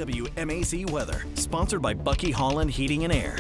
WMAZ weather, sponsored by Bucky Holland Heating and Air.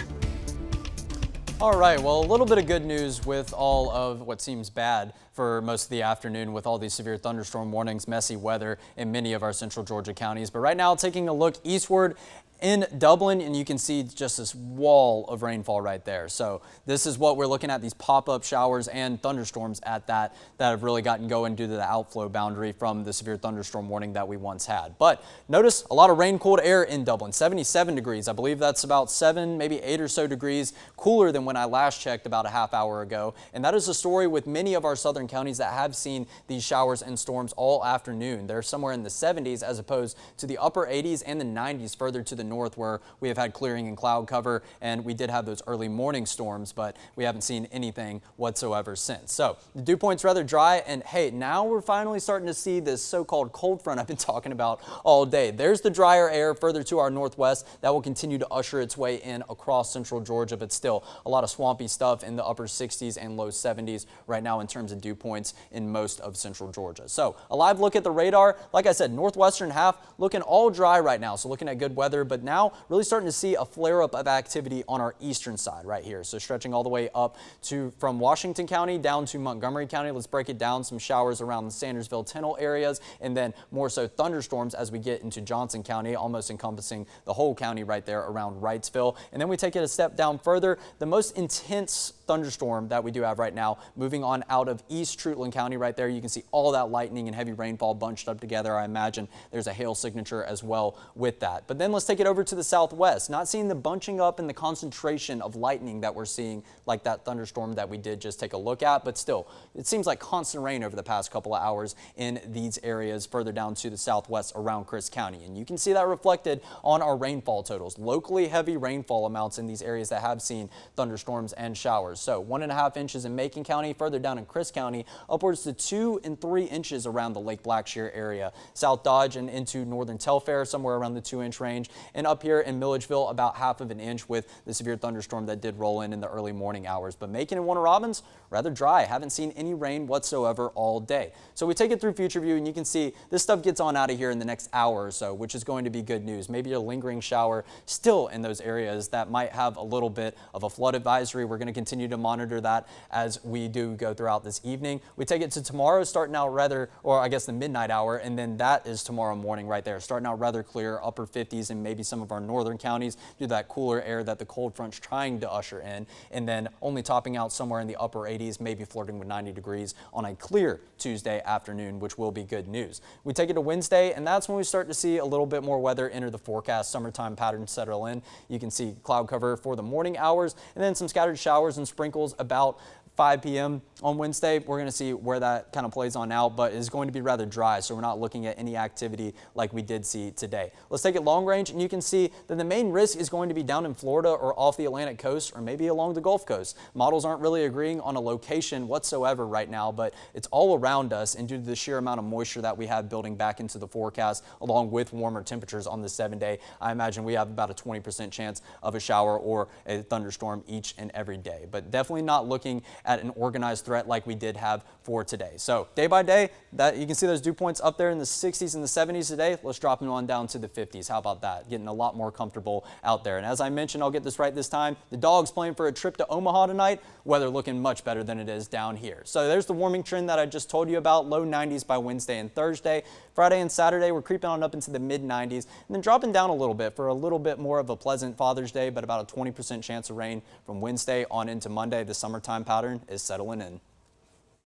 All right, well, a little bit of good news with all of what seems bad for most of the afternoon with all these severe thunderstorm warnings, messy weather in many of our central Georgia counties. But right now, taking a look eastward in Dublin, and you can see just this wall of rainfall right there. So this is what we're looking at, these pop-up showers and thunderstorms at that have really gotten going due to the outflow boundary from the severe thunderstorm warning that we once had. But notice a lot of rain-cooled air in Dublin, 77 degrees. I believe that's about 7, maybe 8 or so degrees cooler than when I last checked about a half hour ago. And that is the story with many of our southern counties that have seen these showers and storms all afternoon. They're somewhere in the 70s as opposed to the upper 80s and the 90s further to the north, where we have had clearing and cloud cover, and we did have those early morning storms, but we haven't seen anything whatsoever since. So the dew point's rather dry, and hey, now we're finally starting to see this so-called cold front I've been talking about all day. There's the drier air further to our northwest that will continue to usher its way in across central Georgia, but still a lot of swampy stuff in the upper 60s and low 70s right now in terms of dew points in most of central Georgia. So a live look at the radar, like I said, northwestern half looking all dry right now, so looking at good weather, but now really starting to see a flare-up of activity on our eastern side right here. So stretching all the way up to from Washington County down to Montgomery County. Let's break it down. Some showers around the Sandersville, Tennille areas, and then more so thunderstorms as we get into Johnson County, almost encompassing the whole county right there around Wrightsville. And then we take it a step down further. The most intense thunderstorm that we do have right now moving on out of East Treutlen County right there. You can see all that lightning and heavy rainfall bunched up together. I imagine there's a hail signature as well with that. But then let's take it over to the southwest. Not seeing the bunching up and the concentration of lightning that we're seeing like that thunderstorm that we did just take a look at, but still it seems like constant rain over the past couple of hours in these areas further down to the southwest around Chris County. And you can see that reflected on our rainfall totals. Locally heavy rainfall amounts in these areas that have seen thunderstorms and showers. So 1.5 inches in Macon County, further down in Chris County, upwards to 2 and 3 inches around the Lake Blackshear area. South Dodge and into northern Telfair, somewhere around the 2-inch range. And up here in Milledgeville, about 1/2 inch with the severe thunderstorm that did roll in the early morning hours. But Macon and Warner Robins, rather dry. Haven't seen any rain whatsoever all day. So we take it through future view, and you can see this stuff gets on out of here in the next hour or so, which is going to be good news. Maybe a lingering shower still in those areas that might have a little bit of a flood advisory. We're going to continue to monitor that as we do go throughout this evening. We take it to tomorrow, starting out rather, or I guess the midnight hour, and then that is tomorrow morning right there, starting out rather clear, upper 50s and maybe some of our northern counties due to that cooler air that the cold front's trying to usher in, and then only topping out somewhere in the upper 80s, maybe flirting with 90 degrees on a clear Tuesday afternoon, which will be good news. We take it to Wednesday, and that's when we start to see a little bit more weather enter the forecast. Summertime patterns settle in. You can see cloud cover for the morning hours, and then some scattered showers and sprinkles about 5 p.m. on Wednesday. We're going to see where that kind of plays on out, but it's going to be rather dry, so we're not looking at any activity like we did see today. Let's take it long range, and you can see that the main risk is going to be down in Florida or off the Atlantic coast or maybe along the Gulf Coast. Models aren't really agreeing on a location whatsoever right now, but it's all around us, and due to the sheer amount of moisture that we have building back into the forecast along with warmer temperatures on the 7-day, I imagine we have about a 20% chance of a shower or a thunderstorm each and every day, but definitely not looking at an organized threat like we did have for today. So day by day, that you can see those dew points up there in the 60s and the 70s today. Let's drop them on down to the 50s. How about that? Getting a lot more comfortable out there. And as I mentioned, I'll get this right this time. The Dogs playing for a trip to Omaha tonight. Weather looking much better than it is down here. So there's the warming trend that I just told you about. Low 90s by Wednesday and Thursday. Friday and Saturday, we're creeping on up into the mid 90s and then dropping down a little bit for a little bit more of a pleasant Father's Day, but about a 20% chance of rain from Wednesday on into Monday. The summertime pattern is settling in.